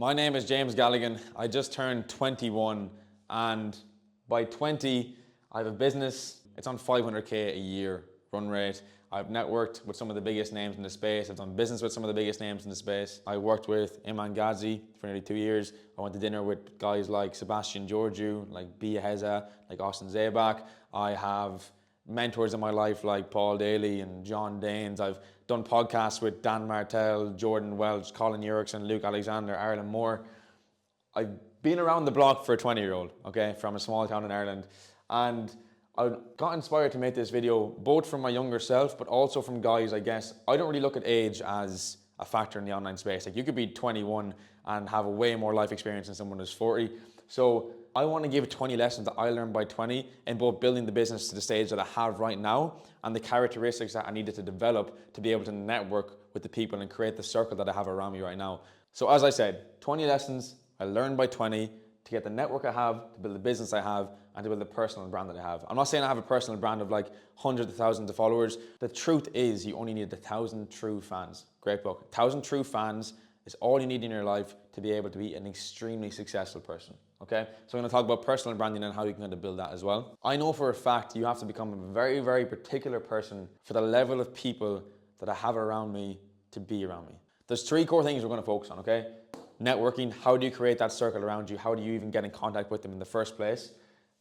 My name is James Galligan. I just turned 21 and by 20 I have a business. It's on 500k a year run rate. I've networked with some of the biggest names in the space. I've done business with some of the biggest names in the space. I worked with Iman Ghazi for nearly 2 years. I went to dinner with guys like Sebastian Georgiou, like Bia Heza, like Austin Zabak. I have mentors in my life like Paul Daly and John Danes. I've done podcasts with Dan Martell, Jordan Welch, Colin Erickson, Luke Alexander, Ireland Moore. I've been around the block for a 20-year-old, okay, from a small town in Ireland. And I got inspired to make this video both from my younger self, but also from guys, I guess. I don't really look at age as a factor in the online space. Like, you could be 21 and have a way more life experience than someone who's 40. So I want to give 20 lessons that I learned by 20 in both building the business to the stage that I have right now and the characteristics that I needed to develop to be able to network with the people and create the circle that I have around me right now. So as I said, 20 lessons I learned by 20 to get the network I have, to build the business I have, and to build the personal brand that I have. I'm not saying I have a personal brand of like hundreds of thousands of followers. The truth is you only need 1,000 true fans. Great book. 1,000 true fans is all you need in your life to be able to be an extremely successful person, okay? So I'm gonna talk about personal branding and how you can kind of build that as well. I know for a fact you have to become a very, very particular person for the level of people that I have around me to be around me. There's 3 core things we're gonna focus on, okay? Networking, how do you create that circle around you? How do you even get in contact with them in the first place?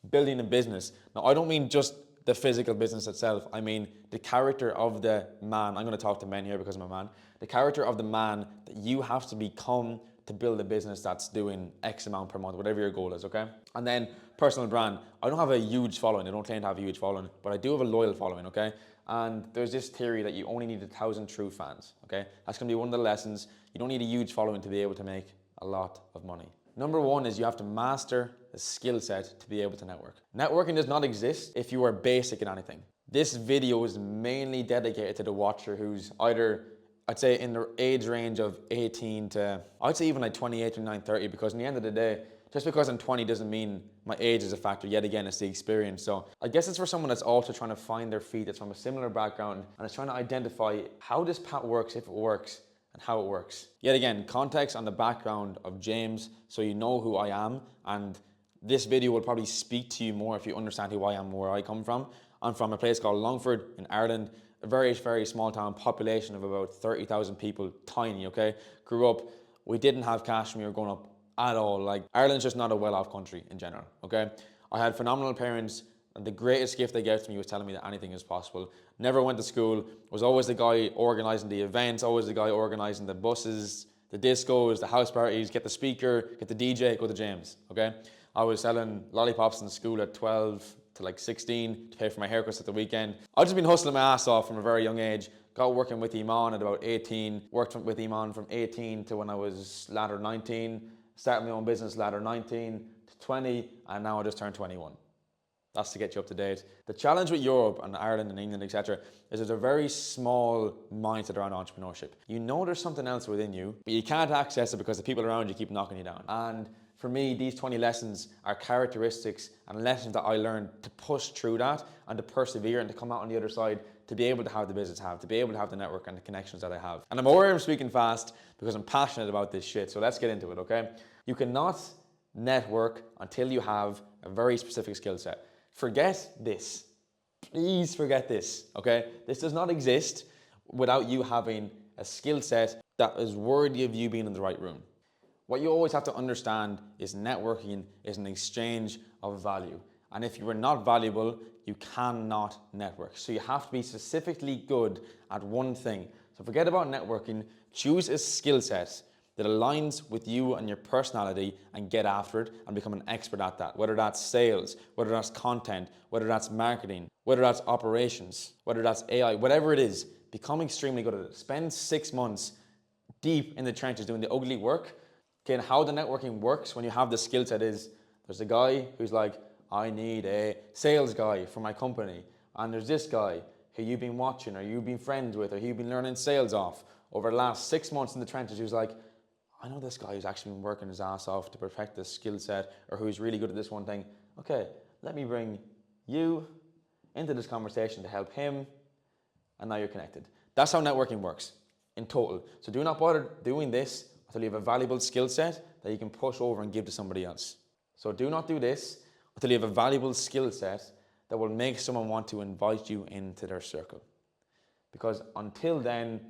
Building a business. Now, I don't mean just the physical business itself. I mean the character of the man. I'm going to talk to men here because I'm a man. The character of the man that you have to become to build a business that's doing X amount per month, whatever your goal is, okay? And then personal brand. I don't have a huge following. I don't claim to have a huge following, but I do have a loyal following, okay? And there's this theory that you only need 1,000 true fans, okay? That's going to be one of the lessons. You don't need a huge following to be able to make a lot of money. Number 1 is you have to master a skill set to be able to network. Networking does not exist if you are basic in anything. This video is mainly dedicated to the watcher who's either, I'd say, in the age range of 18 to, I'd say even like 28, 29, 30, because in the end of the day, just because I'm 20 doesn't mean my age is a factor. Yet again, it's the experience. So I guess it's for someone that's also trying to find their feet, that's from a similar background, and is trying to identify how this path works, if it works, and how it works. Yet again, context on the background of James, so you know who I am, and this video will probably speak to you more if you understand who I am and where I come from. I'm from a place called Longford in Ireland, a very, very small town, population of about 30,000 people, tiny, okay? Grew up, we didn't have cash when we were growing up at all. Like, Ireland's just not a well-off country in general, okay? I had phenomenal parents, and the greatest gift they gave to me was telling me that anything is possible. Never went to school, was always the guy organising the events, always the guy organising the buses, the discos, the house parties, get the speaker, get the DJ, go to James, okay? I was selling lollipops in school at 12 to like 16 to pay for my haircuts at the weekend. I've just been hustling my ass off from a very young age. Got working with Iman at about 18, worked with Iman from 18 to when I was latter 19, started my own business latter 19 to 20, and now I just turned 21. That's to get you up to date. The challenge with Europe and Ireland and England, etc., is there's a very small mindset around entrepreneurship. You know there's something else within you, but you can't access it because the people around you keep knocking you down. And for me, these 20 lessons are characteristics and lessons that I learned to push through that and to persevere and to come out on the other side to be able to have the business I have, to be able to have the network and the connections that I have. And I'm aware I'm speaking fast because I'm passionate about this shit, so let's get into it, okay? You cannot network until you have a very specific skill set. Forget this. Please forget this, okay? This does not exist without you having a skill set that is worthy of you being in the right room. What you always have to understand is networking is an exchange of value. And if you are not valuable, you cannot network. So you have to be specifically good at one thing. So forget about networking, choose a skill set that aligns with you and your personality and get after it and become an expert at that. Whether that's sales, whether that's content, whether that's marketing, whether that's operations, whether that's AI, whatever it is, become extremely good at it. Spend 6 months deep in the trenches doing the ugly work. Okay, and how the networking works when you have the skill set is, there's a guy who's like, I need a sales guy for my company. And there's this guy who you've been watching or you've been friends with or who you've been learning sales off over the last 6 months in the trenches who's like, I know this guy who's actually been working his ass off to perfect this skill set or who's really good at this one thing. Okay, let me bring you into this conversation to help him, and now you're connected. That's how networking works in total. So do not bother doing this until you have a valuable skill set that you can push over and give to somebody else. So do not do this until you have a valuable skill set that will make someone want to invite you into their circle. Because until then,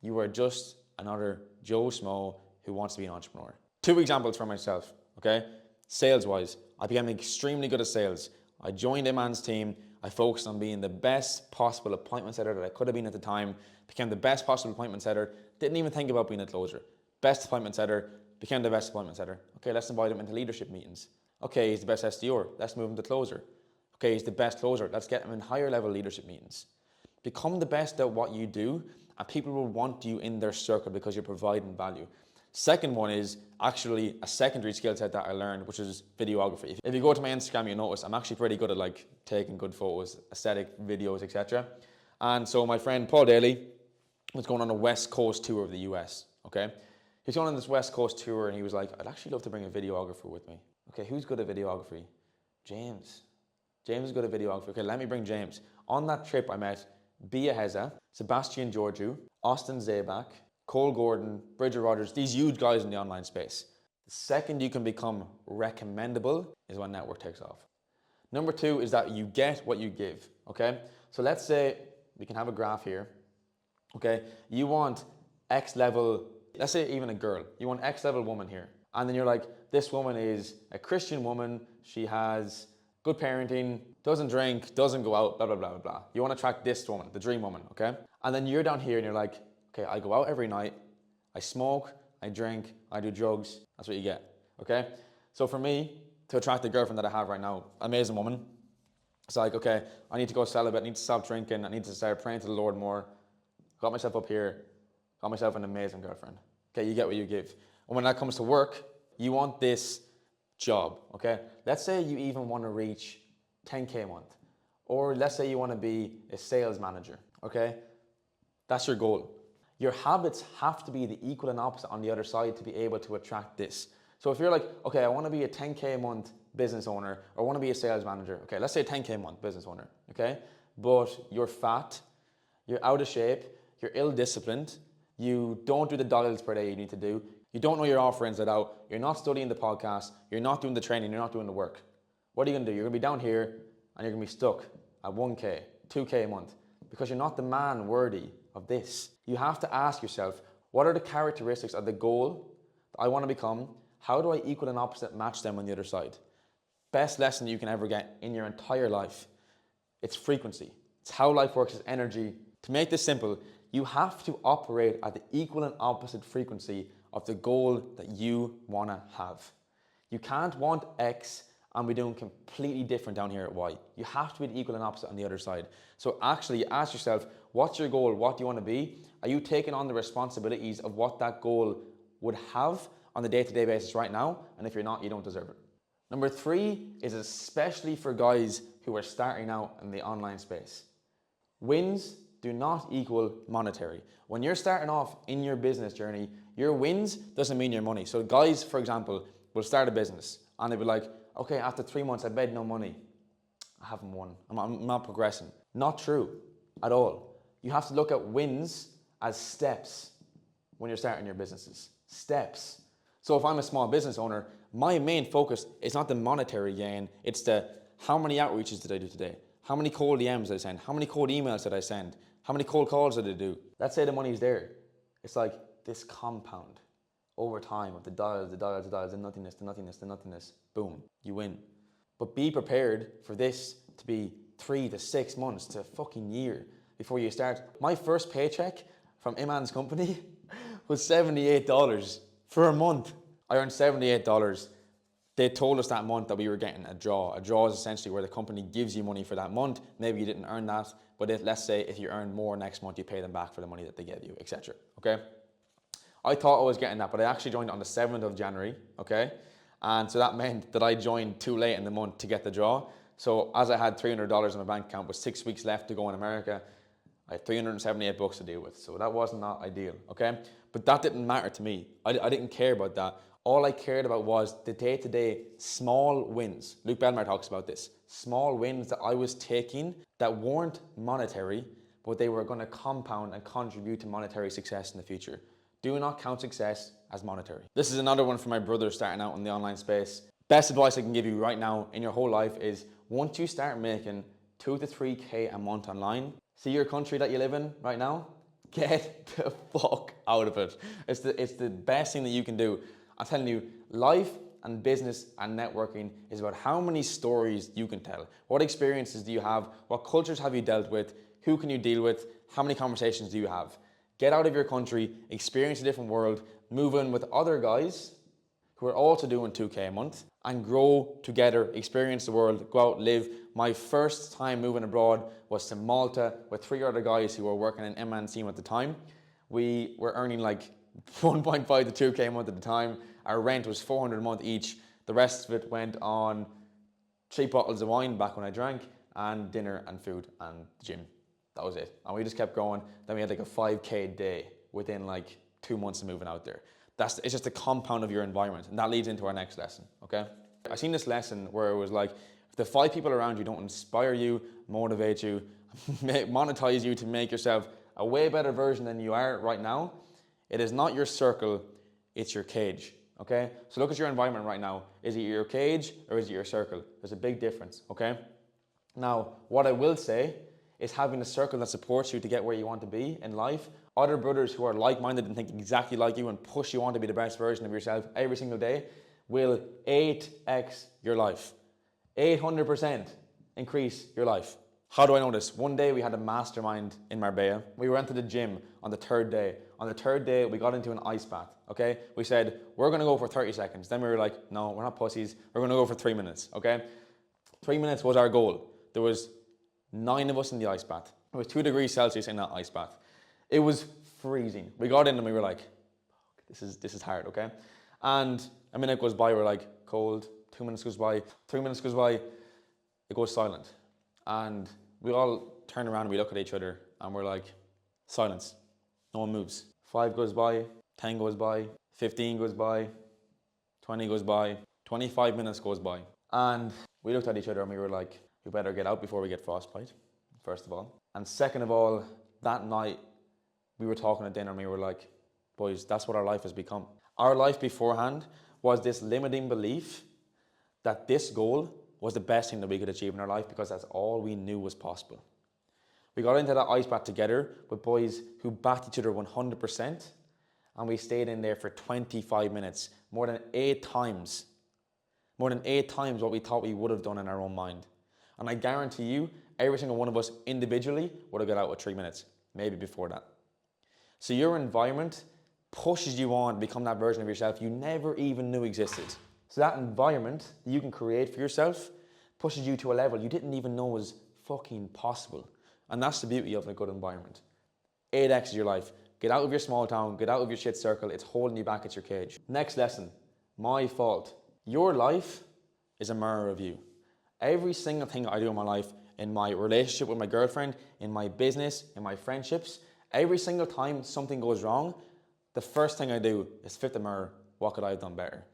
you are just another Joe Schmo who wants to be an entrepreneur. 2 examples for myself, okay? Sales-wise, I became extremely good at sales. I joined Iman's team. I focused on being the best possible appointment setter that I could have been at the time. Became the best possible appointment setter. Didn't even think about being a closer. Best appointment setter. Became the best appointment setter. Okay, let's invite him into leadership meetings. Okay, he's the best SDR. Let's move him to closer. Okay, he's the best closer. Let's get him in higher level leadership meetings. Become the best at what you do, and people will want you in their circle because you're providing value. Second one is actually a secondary skill set that I learned, which is videography. If you go to my Instagram, you'll notice I'm actually pretty good at like taking good photos, aesthetic videos, etc. And so my friend Paul Daly was going on a West Coast tour of the US, okay? He's going on this West Coast tour and he was like, I'd actually love to bring a videographer with me. Okay, who's good at videography? James. James is good at videography. Okay, let me bring James. On that trip, I met Bia Heza, Sebastian Georgiou, Austin Zabak, Cole Gordon, Bridget Rogers, these huge guys in the online space. The second you can become recommendable is when network takes off. Number 2 is that you get what you give, okay? So let's say we can have a graph here, okay? You want X level, let's say even a girl, you want X level woman here. And then you're like, this woman is a Christian woman, she has good parenting, doesn't drink, doesn't go out, blah, blah, blah, blah, blah. You want to attract this woman, the dream woman, okay? And then you're down here and you're like, okay, I go out every night, I smoke, I drink, I do drugs. That's what you get, okay? So for me, to attract the girlfriend that I have right now, amazing woman, it's like, okay, I need to go celibate, I need to stop drinking, I need to start praying to the Lord more. Got myself up here, got myself an amazing girlfriend. Okay, you get what you give. And when that comes to work, you want this job, okay? Let's say you even want to reach 10K a month. Or let's say you want to be a sales manager, okay? That's your goal. Your habits have to be the equal and opposite on the other side to be able to attract this. So if you're like, okay, I want to be a 10K a month business owner, or I want to be a sales manager. Okay, let's say a 10K a month business owner, okay? But you're fat, you're out of shape, you're ill-disciplined, you don't do the dials per day you need to do, you don't know your offer inside out, you're not studying the podcast, you're not doing the training, you're not doing the work. What are you going to do? You're going to be down here and you're going to be stuck at 1K, 2K a month because you're not the man worthy of this. You have to ask yourself, what are the characteristics of the goal that I want to become? How do I equal and opposite match them on the other side? Best lesson you can ever get in your entire life. It's frequency. It's how life works, it's energy. To make this simple, you have to operate at the equal and opposite frequency of the goal that you want to have. You can't want X and be doing completely different down here at Y. You have to be the equal and opposite on the other side. So actually ask yourself, what's your goal? What do you want to be? Are you taking on the responsibilities of what that goal would have on a day-to-day basis right now? And if you're not, you don't deserve it. Number 3 is especially for guys who are starting out in the online space. Wins do not equal monetary. When you're starting off in your business journey, your wins doesn't mean your money. So guys, for example, will start a business and they'll be like, okay, after 3 months, I made no money. I haven't won. I'm not progressing. Not true at all. You have to look at wins as steps when you're starting your businesses. Steps. So if I'm a small business owner, my main focus is not the monetary gain. It's the how many outreaches did I do today? How many cold DMs did I send? How many cold emails did I send? How many cold calls did I do? Let's say the money's there. It's like this compound over time of the dials, the nothingness, the nothingness, the nothingness. Boom, you win. But be prepared for this to be 3 to 6 months to a fucking year before you start. My first paycheck from Iman's company was $78 for a month. I earned $78. They told us that month that we were getting a draw. A draw is essentially where the company gives you money for that month. Maybe you didn't earn that, but let's say if you earn more next month, you pay them back for the money that they gave you, etc. Okay? I thought I was getting that, but I actually joined on the 7th of January, okay? And so that meant that I joined too late in the month to get the draw. So as I had $300 in my bank account with 6 weeks left to go in America, I had 378 bucks to deal with. So that was not ideal, okay? But that didn't matter to me. I didn't care about that. All I cared about was the day-to-day small wins. Luke Belmar talks about this. Small wins that I was taking that weren't monetary, but they were going to compound and contribute to monetary success in the future. Do not count success as monetary. This is another one for my brother starting out in the online space. Best advice I can give you right now in your whole life is once you start making 2 to 3K a month online, see your country that you live in right now, get the fuck out of it. It's the best thing that you can do. I'm telling you, life and business and networking is about how many stories you can tell. What experiences do you have? What cultures have you dealt with? Who can you deal with? How many conversations do you have? Get out of your country, experience a different world, move in with other guys who are also doing 2K a month and grow together, experience the world, go out, live. My first time moving abroad was to Malta with 3 other guys who were working in M&C at the time. We were earning like 1.5 to 2K a month at the time. Our rent was 400 a month each. The rest of it went on 3 bottles of wine back when I drank and dinner and food and the gym. That was it. And we just kept going. Then we had like a 5K a day within like 2 months of moving out there. It's just a compound of your environment. And that leads into our next lesson, okay? I seen this lesson where it was like, if the 5 people around you don't inspire you, motivate you, monetize you to make yourself a way better version than you are right now, it is not your circle, it's your cage, okay? So look at your environment right now. Is it your cage or is it your circle? There's a big difference, okay? Now, what I will say is having a circle that supports you to get where you want to be in life. Other brothers who are like-minded and think exactly like you and push you on to be the best version of yourself every single day will 8x your life. 800% increase your life. How do I know this? One day we had a mastermind in Marbella. We went to the gym on the 3rd day. On the 3rd day, we got into an ice bath, okay? We said, we're gonna go for 30 seconds. Then we were like, no, we're not pussies. We're gonna go for 3 minutes, okay? 3 minutes was our goal. There was 9 of us in the ice bath. It was 2 degrees Celsius in that ice bath. It was freezing. We got in and we were like, this is hard, okay? And a minute goes by, we're like, cold. 2 minutes goes by, 3 minutes goes by, it goes silent. And we all turn around and we look at each other and we're like, silence. No one moves. 5 goes by, 10 goes by, 15 goes by, 20 goes by, 25 minutes goes by. And we looked at each other and we were like, we better get out before we get frostbite, first of all. And second of all, that night we were talking at dinner and we were like, boys, that's what our life has become. Our life beforehand was this limiting belief that this goal was the best thing that we could achieve in our life because that's all we knew was possible. We got into that ice bath together with boys who backed each other 100% and we stayed in there for 25 minutes, more than 8 times what we thought we would have done in our own mind. And I guarantee you, every single one of us individually would have got out with 3 minutes, maybe before that. So your environment pushes you on to become that version of yourself you never even knew existed. So that environment that you can create for yourself pushes you to a level you didn't even know was fucking possible. And that's the beauty of a good environment. 8x your life. Get out of your small town, get out of your shit circle. It's holding you back, it's your cage. Next lesson, my fault. Your life is a mirror of you. Every single thing I do in my life, in my relationship with my girlfriend, in my business, in my friendships, every single time something goes wrong, the first thing I do is flip the mirror. What could I have done better?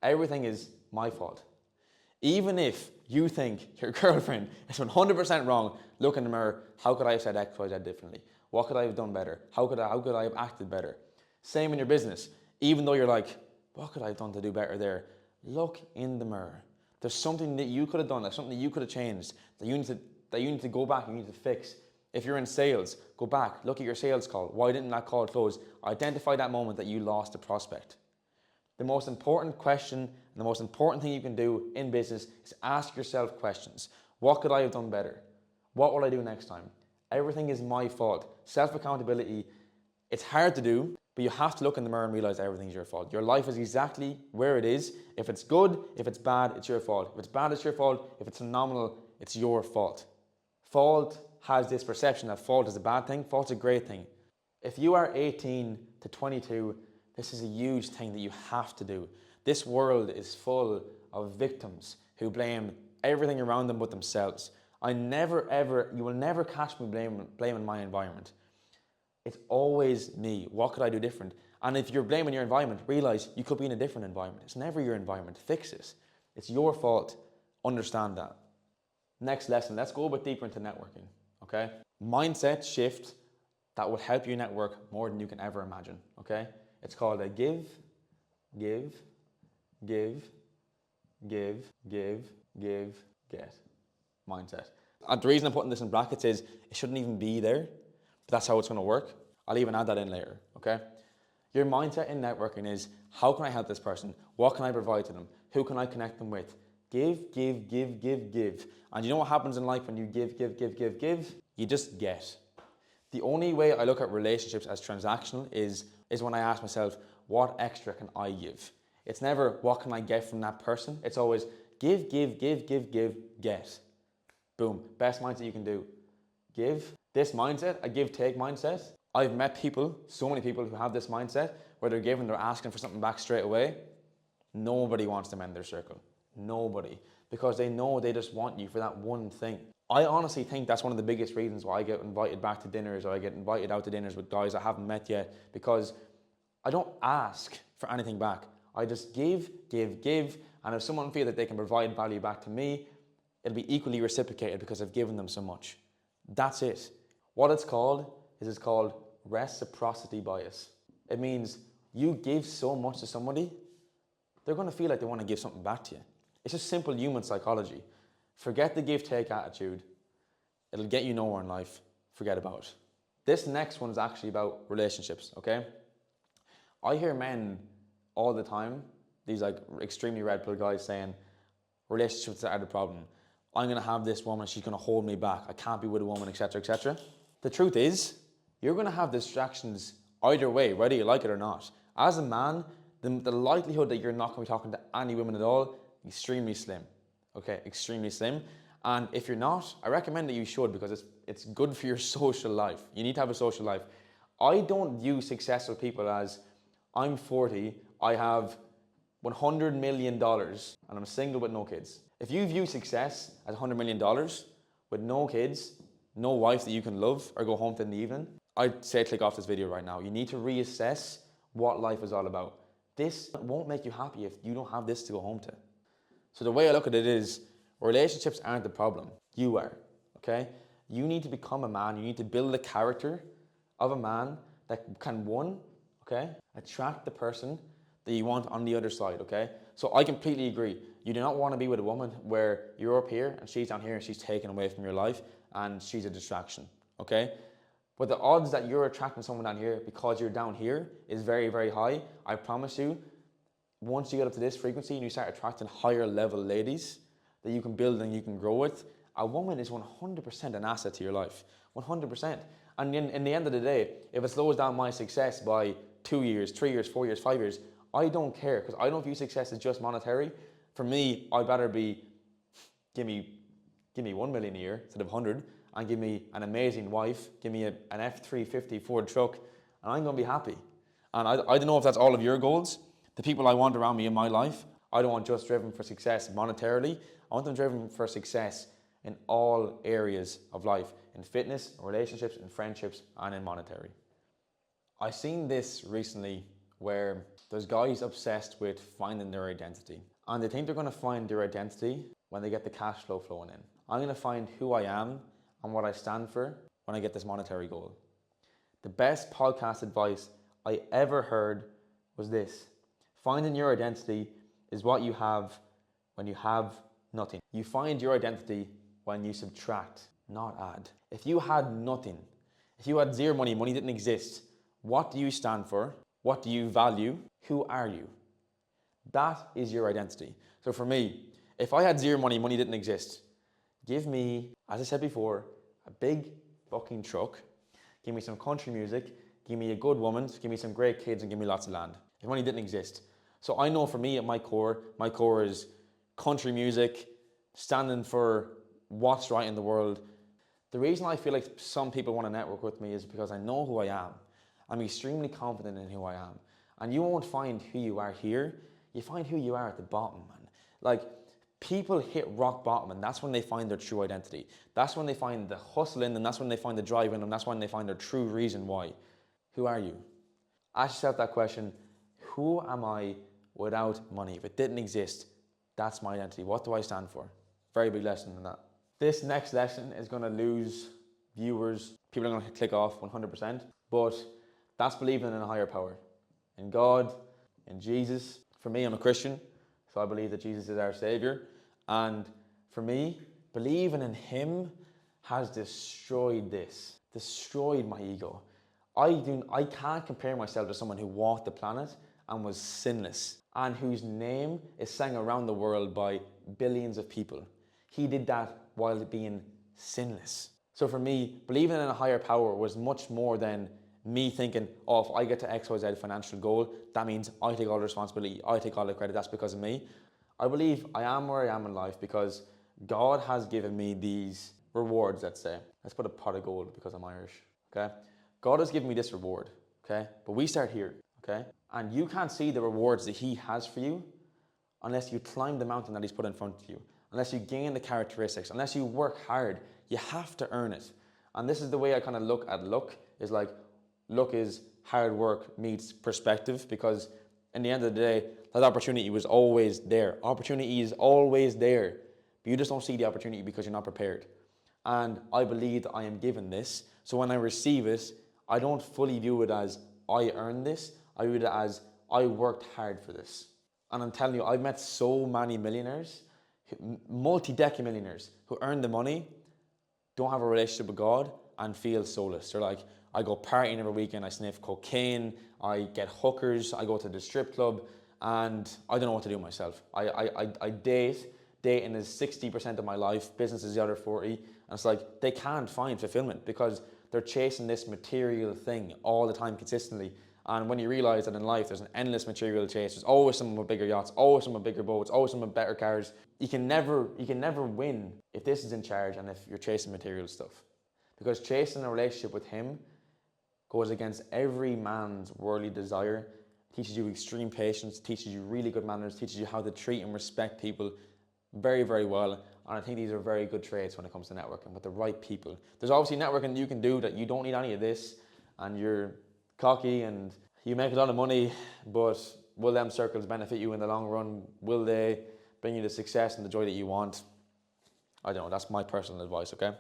Everything is my fault. Even if you think your girlfriend is 100% wrong, look in the mirror. How could I have said X, Y, Z differently? What could I have done better? How could I have acted better? Same in your business. Even though you're like, what could I have done to do better there? Look in the mirror. There's something that you could have done, there's something that you could have changed, that you need to go back, you need to fix. If you're in sales, go back, look at your sales call. Why didn't that call close? Identify that moment that you lost a prospect. The most important question and the most important thing you can do in business is ask yourself questions. What could I have done better? What will I do next time? Everything is my fault. Self-accountability, it's hard to do, but you have to look in the mirror and realize everything's your fault. Your life is exactly where it is. If it's good, if it's bad, it's your fault. If it's bad, it's your fault. If it's phenomenal, it's your fault. Fault has this perception that fault is a bad thing. Fault's a great thing. If you are 18 to 22, this is a huge thing that you have to do. This world is full of victims who blame everything around them but themselves. You will never catch me blaming my environment. It's always me. What could I do different? And if you're blaming your environment, realize you could be in a different environment. It's never your environment. Fix it. It's your fault. Understand that. Next lesson, let's go a bit deeper into networking, okay? Mindset shift that will help you network more than you can ever imagine, okay? It's called a give, give, give, give, give, give, get mindset. And the reason I'm putting this in brackets is it shouldn't even be there, but that's how it's going to work. I'll even add that in later, okay? Your mindset in networking is, how can I help this person? What can I provide to them? Who can I connect them with? Give, give, give, give, give. And you know what happens in life when you give, give, give, give, give? You just get. The only way I look at relationships as transactional is when I ask myself, what extra can I give? It's never, what can I get from that person? It's always, give, give, give, give, give, get. Boom, best mindset you can do. Give. This mindset, a give-take mindset, I've met people, so many people who have this mindset where they're giving, they're asking for something back straight away. Nobody wants to mend their circle. Nobody. Because they know they just want you for that one thing. I honestly think that's one of the biggest reasons why I get invited back to dinners, or I get invited out to dinners with guys I haven't met yet, because I don't ask for anything back. I just give, give, give, and if someone feels that they can provide value back to me, it'll be equally reciprocated because I've given them so much. That's it. What it's called reciprocity bias. It means you give so much to somebody, they're going to feel like they want to give something back to you. It's just simple human psychology. Forget the give-take attitude. It'll get you nowhere in life. Forget about it. This next one is actually about relationships, okay? I hear men all the time, these like extremely red pill guys saying, relationships are the problem. I'm going to have this woman, she's going to hold me back. I can't be with a woman, etc., etc. The truth is, you're going to have distractions either way, whether you like it or not. As a man, the likelihood that you're not going to be talking to any women at all, extremely slim. Okay, extremely slim. And if you're not, I recommend that you should, because it's good for your social life. You need to have a social life. I don't view successful people as, I'm 40, I have $100 million, and I'm single with no kids. If you view success as $100 million with no kids, no wife that you can love or go home to in the evening, I'd say click off this video right now. You need to reassess what life is all about. This won't make you happy if you don't have this to go home to. So the way I look at it is, relationships aren't the problem. You are, okay? You need to become a man. You need to build the character of a man that can, one, okay, attract the person that you want on the other side, okay? So I completely agree. You do not want to be with a woman where you're up here and she's down here and she's taken away from your life and she's a distraction, okay? But the odds that you're attracting someone down here because you're down here is very, very high. I promise you, once you get up to this frequency and you start attracting higher level ladies that you can build and you can grow with, a woman is 100% an asset to your life, 100%. And in the end of the day, if it slows down my success by 2 years, 3 years, 4 years, 5 years, I don't care, because I don't view success as just monetary. For me, I'd better be, give me 1 million a year instead of 100, and give me an amazing wife, give me an F-350 Ford truck, and I'm going to be happy. And I don't know if that's all of your goals. The people I want around me in my life, I don't want just driven for success monetarily. I want them driven for success in all areas of life, in fitness, in relationships, in friendships, and in monetary. I seen this recently where there's guys obsessed with finding their identity. And they think they're going to find their identity when they get the cash flow flowing in. I'm going to find who I am and what I stand for when I get this monetary goal. The best podcast advice I ever heard was this: finding your identity is what you have when you have nothing. You find your identity when you subtract, not add. If you had nothing, if you had zero money, money didn't exist, what do you stand for? What do you value? Who are you? That is your identity. So for me, if I had zero money, money didn't exist, give me, as I said before, a big fucking truck, give me some country music, give me a good woman, give me some great kids, and give me lots of land. If money didn't exist. So I know for me at my core is country music, standing for what's right in the world. The reason I feel like some people want to network with me is because I know who I am. I'm extremely confident in who I am. And you won't find who you are here, you find who you are at the bottom, man. Like, people hit rock bottom, and that's when they find their true identity. That's when they find the hustle in them, that's when they find the drive in them, that's when they find their true reason why. Who are you? Ask yourself that question: who am I without money? If it didn't exist, that's my identity. What do I stand for? Very big lesson in that. This next lesson is going to lose viewers. People are going to click off 100%, but that's believing in a higher power. in God, in Jesus. For me, I'm a Christian, so I believe that Jesus is our Savior. And for me, believing in Him has destroyed my ego. I can't compare myself to someone who walked the planet and was sinless and whose name is sang around the world by billions of people. He did that while being sinless. So for me, believing in a higher power was much more than me thinking, oh, if I get to XYZ financial goal, that means I take all the responsibility, I take all the credit, that's because of me. I believe I am where I am in life because God has given me these rewards, let's say. Let's put a pot of gold because I'm Irish, okay? God has given me this reward, okay? But we start here, okay? And you can't see the rewards that He has for you unless you climb the mountain that He's put in front of you, unless you gain the characteristics, unless you work hard. You have to earn it. And this is the way I kind of look at luck, is like, luck is hard work meets perspective, because in the end of the day, that opportunity was always there. Opportunity is always there, but you just don't see the opportunity because you're not prepared. And I believe that I am given this, so when I receive it, I don't fully view it as I earned this, I view it as I worked hard for this. And I'm telling you, I've met so many millionaires, multi-decade millionaires, who earn the money, don't have a relationship with God, and feel soulless. They're like, I go partying every weekend, I sniff cocaine, I get hookers, I go to the strip club, and I don't know what to do myself. I date, dating is 60% of my life, business is the other 40, and it's like, they can't find fulfillment because they're chasing this material thing all the time consistently. And when you realize that in life there's an endless material chase, there's always someone with bigger yachts, always someone with bigger boats, always someone with better cars. You can never win if this is in charge and if you're chasing material stuff. Because chasing a relationship with Him goes against every man's worldly desire, teaches you extreme patience, teaches you really good manners, teaches you how to treat and respect people very, very well. And I think these are very good traits when it comes to networking with the right people. There's obviously networking you can do that you don't need any of this, and you're cocky and you make a lot of money, but will them circles benefit you in the long run? Will they bring you the success and the joy that you want? I don't know, that's my personal advice, okay?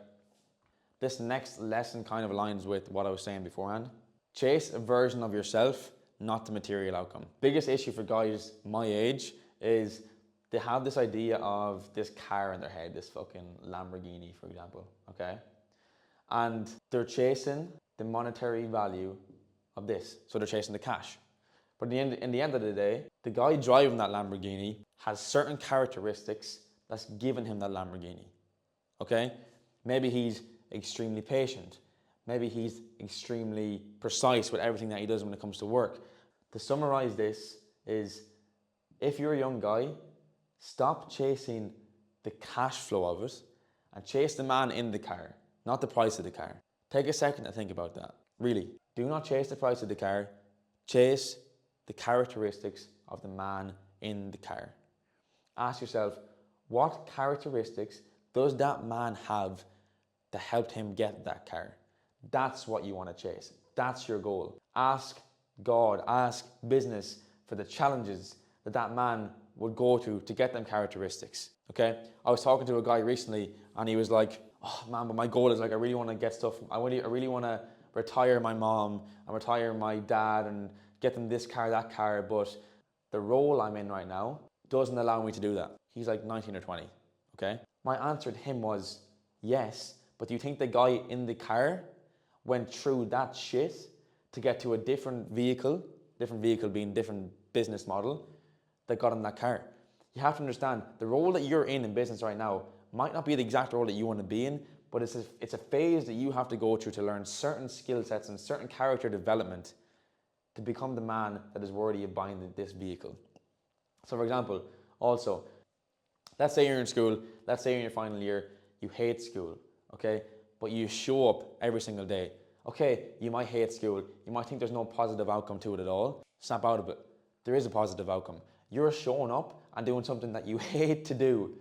This next lesson kind of aligns with what I was saying beforehand. Chase a version of yourself, not the material outcome. Biggest issue for guys my age is they have this idea of this car in their head, this fucking Lamborghini, for example, okay? And they're chasing the monetary value of this. So they're chasing the cash. But in the end of the day, the guy driving that Lamborghini has certain characteristics that's given him that Lamborghini, okay? Maybe he's extremely patient. Maybe he's extremely precise with everything that he does when it comes to work. To summarize this is, if you're a young guy, stop chasing the cash flow of it and chase the man in the car, not the price of the car. Take a second to think about that. Really, do not chase the price of the car. Chase the characteristics of the man in the car. Ask yourself, what characteristics does that man have that helped him get that car? That's what you want to chase. That's your goal. Ask God, ask business for the challenges that that man would go to get them characteristics, okay? I was talking to a guy recently and he was like, oh man, but my goal is like, I really want to get stuff. I really want to retire my mom and retire my dad and get them this car, that car, but the role I'm in right now doesn't allow me to do that. He's like 19 or 20, okay? My answer to him was, yes, but do you think the guy in the car went through that shit to get to a different vehicle being different business model, that got him that car? You have to understand, the role that you're in business right now might not be the exact role that you want to be in, but it's a phase that you have to go through to learn certain skill sets and certain character development to become the man that is worthy of buying this vehicle. So for example, also, let's say you're in school, let's say you're in your final year, you hate school, okay? But you show up every single day. Okay, you might hate school, you might think there's no positive outcome to it at all. Snap out of it. There is a positive outcome. You're showing up and doing something that you hate to do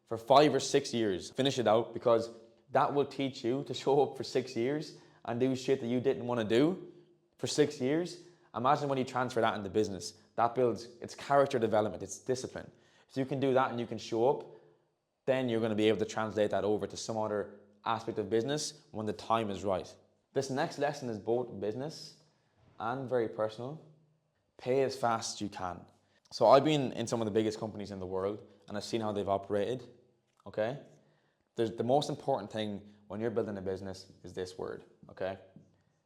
for 5 or 6 years. Finish it out, because that will teach you to show up for 6 years and do shit that you didn't want to do for 6 years. Imagine when you transfer that into business. That builds, it's character development, it's discipline. If you can do that and you can show up, then you're going to be able to translate that over to some other aspect of business when the time is right. This next lesson is both business and very personal. pay as fast as you can. So I've been in some of the biggest companies in the world and I've seen how they've operated, okay? The most important thing when you're building a business is this word, okay?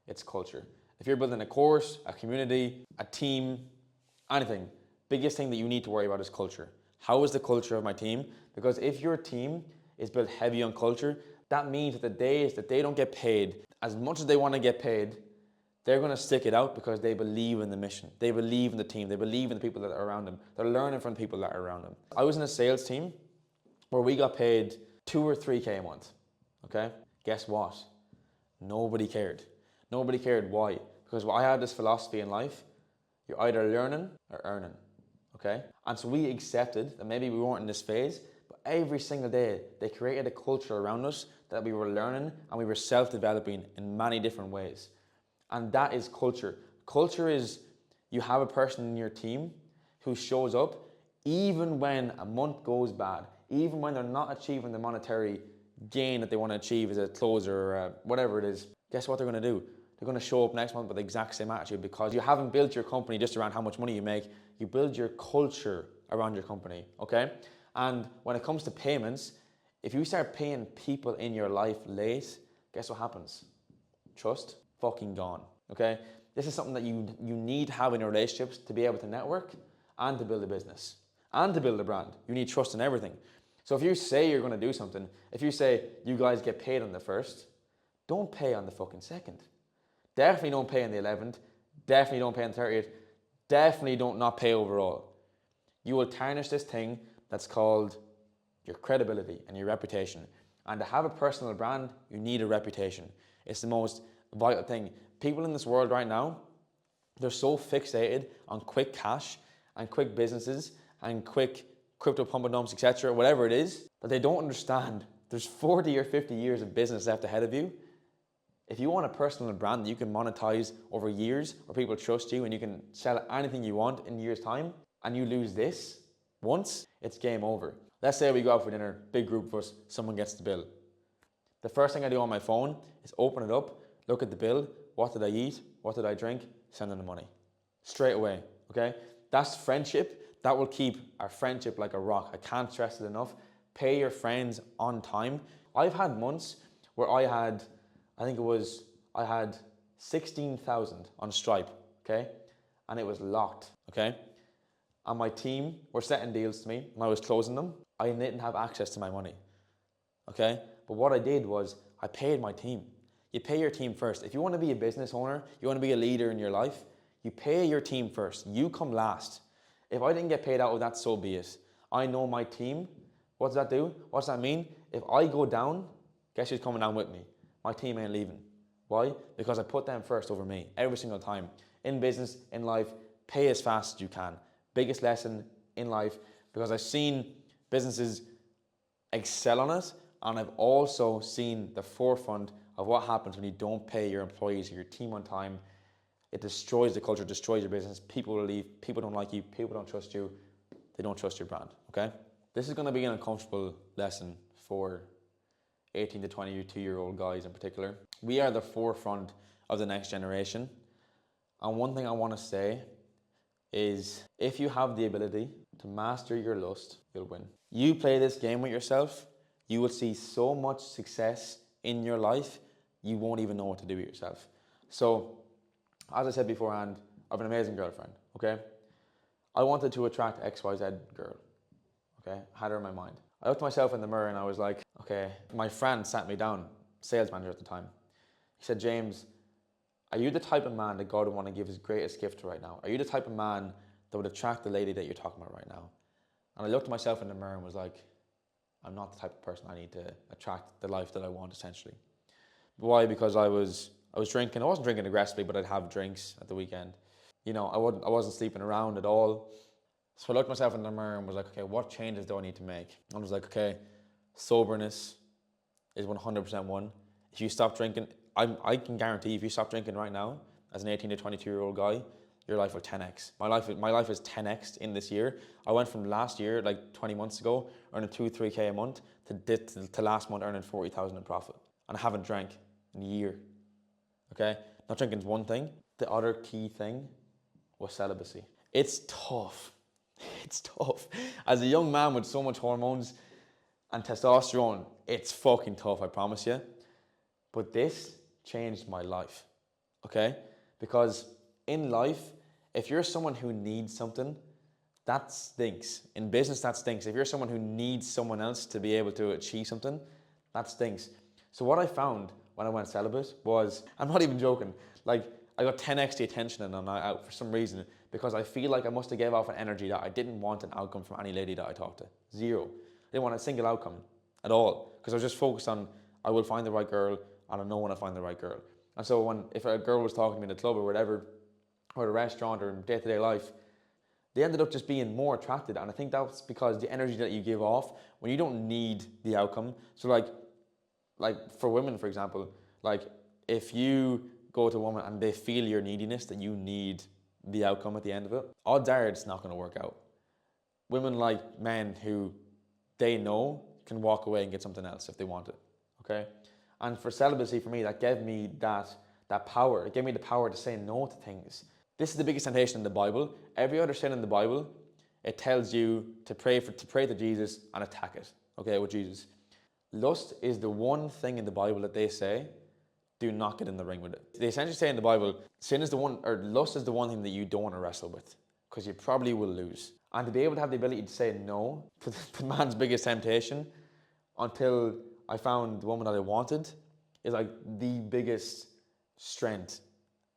It's culture. If you're building a course, a community, a team, anything, biggest thing that you need to worry about is culture. How is the culture of my team? Because if your team is built heavy on culture, that means that the days that they don't get paid as much as they want to get paid, they're going to stick it out because they believe in the mission. They believe in the team. They believe in the people that are around them. They're learning from the people that are around them. I was in a sales team where we got paid 2 or 3K a month, okay? Guess what? Nobody cared. Nobody cared. Why? Because I had this philosophy in life. You're either learning or earning, okay? And so we accepted that maybe we weren't in this phase, but every single day they created a culture around us that we were learning and we were self-developing in many different ways. And that is culture. Culture is you have a person in your team who shows up even when a month goes bad, even when they're not achieving the monetary gain that they want to achieve as a closer or whatever it is. Guess what they're going to do? They're going to show up next month with the exact same attitude because you haven't built your company just around how much money you make. You build your culture around your company, okay? And when it comes to payments, if you start paying people in your life late, guess what happens? Trust fucking gone, okay? This is something that you need to have in your relationships to be able to network and to build a business and to build a brand. You need trust in everything. So if you say you're going to do something, if you say you guys get paid on the 1st, don't pay on the fucking 2nd. Definitely don't pay on the 11th. Definitely don't pay on the 30th. Definitely don't not pay overall. You will tarnish this thing that's called your credibility and your reputation. And to have a personal brand, you need a reputation. It's the most vital thing. People in this world right now, they're so fixated on quick cash and quick businesses and quick crypto pump and dumps, etc., whatever it is, that they don't understand there's 40 or 50 years of business left ahead of you. If you want a personal brand that you can monetize over years, where people trust you and you can sell anything you want in a year's time, and you lose this once, it's game over. Let's say we go out for dinner, big group of us, someone gets the bill. The first thing I do on my phone is open it up, look at the bill, what did I eat, what did I drink, send them the money. Straight away, okay? That's friendship. That will keep our friendship like a rock. I can't stress it enough. Pay your friends on time. I've had months where I had 16,000 on Stripe, okay? And it was locked, okay? And my team were setting deals to me and I was closing them. I didn't have access to my money, okay? But what I did was I paid my team. You pay your team first. If you want to be a business owner, you want to be a leader in your life, you pay your team first. You come last. If I didn't get paid out of that, so be it. I know my team. What does that do? What does that mean? If I go down, guess who's coming down with me? My team ain't leaving. Why? Because I put them first over me every single time. In business, in life, pay as fast as you can. Biggest lesson in life, because I've seen businesses excel on it, and I've also seen the forefront of what happens when you don't pay your employees or your team on time. It destroys the culture, destroys your business. People will leave, people don't like you, people don't trust you, they don't trust your brand, okay? This is gonna be an uncomfortable lesson for 18 to 22-year-old guys in particular. We are the forefront of the next generation. And one thing I wanna say is if you have the ability to master your lust, you'll win. You play this game with yourself, you will see so much success in your life, you won't even know what to do with yourself. So, as I said beforehand, I have an amazing girlfriend, okay? I wanted to attract XYZ girl, okay? I had her in my mind. I looked at myself in the mirror and I was like, okay, my friend sat me down, sales manager at the time. He said, James, are you the type of man that God would want to give his greatest gift to right now? Are you the type of man that would attract the lady that you're talking about right now? And I looked at myself in the mirror and was like, I'm not the type of person I need to attract the life that I want, essentially. Why? Because I was drinking. I wasn't drinking aggressively, but I'd have drinks at the weekend. You know, I wasn't sleeping around at all. So I looked myself in the mirror and was like, okay, what changes do I need to make? And I was like, okay, soberness is 100% one. If you stop drinking, I can guarantee if you stop drinking right now, as an 18 to 22-year-old guy, your life will 10x. My life is 10x in this year. I went from last year, like 20 months ago, earning 2-3K a month, to last month earning 40,000 in profit. And I haven't drank in a year, okay? Not drinking is one thing. The other key thing was celibacy. It's tough. It's tough. As a young man with so much hormones and testosterone, it's fucking tough, I promise you. But this changed my life, okay? Because in life, if you're someone who needs something, that stinks. In business, that stinks. If you're someone who needs someone else to be able to achieve something, that stinks. So what I found when I went celibate was, I'm not even joking, like I got 10x the attention in a night out for some reason, because I feel like I must have gave off an energy that I didn't want an outcome from any lady that I talked to. Zero. I didn't want a single outcome at all, because I was just focused on, I will find the right girl, and I know when I find the right girl. And so if a girl was talking to me in the club or whatever, or at a restaurant or in day-to-day life, they ended up just being more attracted. And I think that's because the energy that you give off when you don't need the outcome. So like for women, for example, like if you go to a woman and they feel your neediness, that you need the outcome at the end of it, odds are it's not going to work out. Women like men who they know can walk away and get something else if they want it, okay? And for celibacy, for me, that gave me that power. It gave me the power to say no to things. This is the biggest temptation in the Bible. Every other sin in the Bible, it tells you to pray to Jesus and attack it, okay, with Jesus. Lust is the one thing in the Bible that they say, do not get in the ring with it. They essentially say in the Bible, lust is the one thing that you don't want to wrestle with, because you probably will lose. And to be able to have the ability to say no to the man's biggest temptation, until I found the woman that I wanted, is like the biggest strength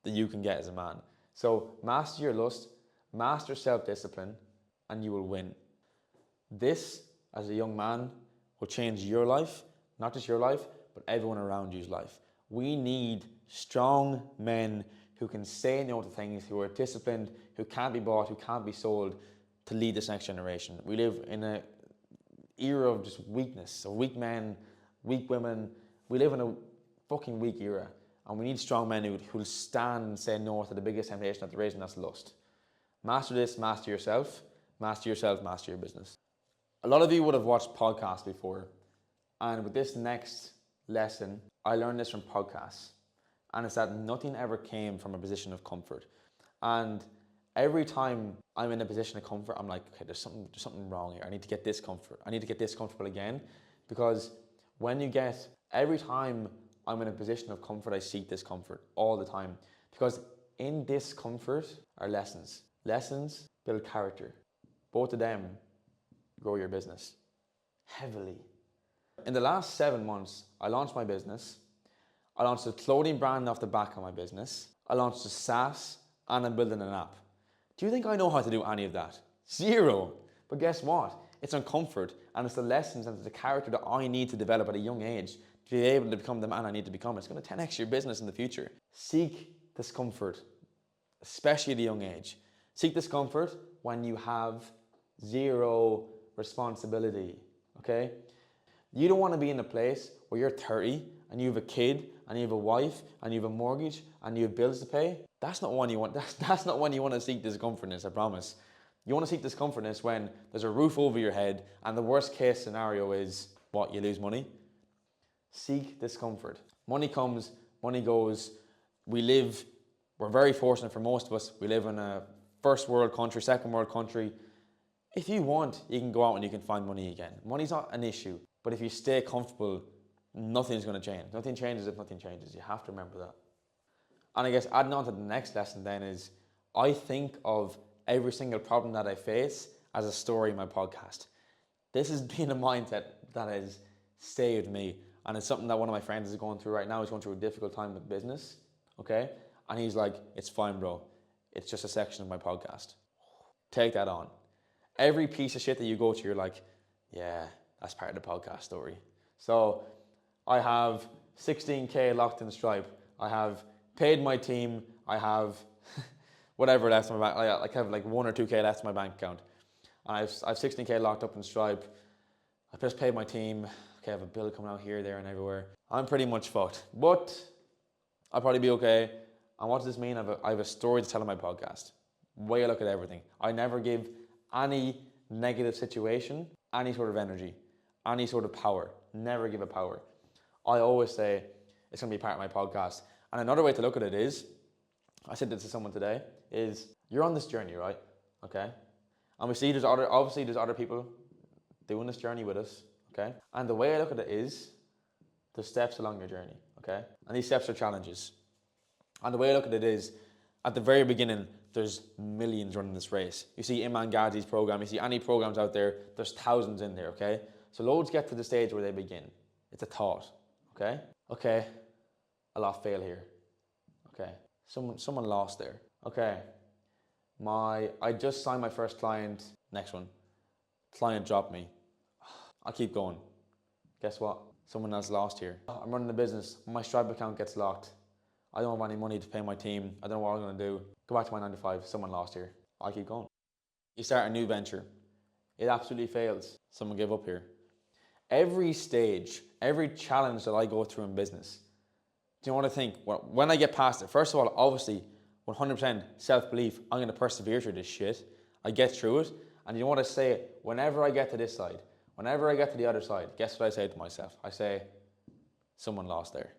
that you can get as a man. So master your lust, master self-discipline, and you will win. This, as a young man, will change your life, not just your life, but everyone around you's life. We need strong men who can say no to things, who are disciplined, who can't be bought, who can't be sold, to lead this next generation. We live in an era of just weakness, of weak men, weak women. We live in a fucking weak era. And we need strong men who'll stand and say no to the biggest temptation that there is, and that's lust. Master this, master yourself, master your business. A lot of you would have watched podcasts before. And with this next lesson, I learned this from podcasts. And it's that nothing ever came from a position of comfort. And every time I'm in a position of comfort, I'm like, okay, there's something wrong here. I need to get this comfort. I need to get this comfortable again. Because every time I'm in a position of comfort, I seek discomfort all the time. Because in discomfort are lessons. Lessons build character. Both of them grow your business heavily. In the last 7 months, I launched my business. I launched a clothing brand off the back of my business. I launched a SaaS, and I'm building an app. Do you think I know how to do any of that? Zero. But guess what? It's on comfort, and it's the lessons and it's the character that I need to develop at a young age to be able to become the man I need to become. It's going to 10x your business in the future. Seek discomfort, especially at a young age. Seek discomfort when you have zero responsibility, okay? You don't want to be in a place where you're 30 and you have a kid and you have a wife and you have a mortgage and you have bills to pay. That's not when you want. That's not when you want to seek discomfortness, I promise. You want to seek discomfortness when there's a roof over your head and the worst case scenario is, what, you lose money? Seek discomfort. Money comes, money goes. We're very fortunate for most of us. We live in a first world country, second world country. If you want, you can go out and you can find money again. Money's not an issue. But if you stay comfortable, nothing's going to change. Nothing changes if nothing changes. You have to remember that. And I guess adding on to the next lesson then is, I think of every single problem that I face as a story in my podcast. This has been a mindset that has stayed with me. And it's something that one of my friends is going through right now. He's going through a difficult time with business, okay? And he's like, it's fine, bro. It's just a section of my podcast. Take that on. Every piece of shit that you go through, you're like, yeah, that's part of the podcast story. So I have 16K locked in Stripe. I have paid my team. I have whatever left in my bank. I have like 1 or 2K left in my bank account. And I have 16K locked up in Stripe. I just paid my team. Okay, I have a bill coming out here, there, and everywhere. I'm pretty much fucked. But I'll probably be okay. And what does this mean? I have a story to tell in my podcast. Way I look at everything. I never give any negative situation any sort of energy, any sort of power. Never give it power. I always say it's going to be part of my podcast. And another way to look at it is, I said this to someone today, is you're on this journey, right? Okay? And we see obviously there's other people doing this journey with us, okay? And the way I look at it is, there's steps along your journey, okay? And these steps are challenges. And the way I look at it is, at the very beginning, there's millions running this race. You see Imran Ghazi's program, you see any programs out there, there's thousands in there, okay? So loads get to the stage where they begin. It's a thought, okay? Okay, a lot fail here, okay? Someone lost there, okay? I just signed my first client, next one. Client dropped me. I'll keep going. Guess what? Someone else lost here. I'm running a business, my Stripe account gets locked. I don't have any money to pay my team. I don't know what I'm gonna do. Go back to my 9 to 5, someone lost here. I'll keep going. You start a new venture. It absolutely fails. Someone gave up here. Every stage, every challenge that I go through in business, do you know what I think? When I get past it, first of all, obviously, 100% self-belief, I'm gonna persevere through this shit. I get through it, and you know what I say? Whenever I get to this side, whenever I get to the other side, guess what I say to myself? I say, someone lost there.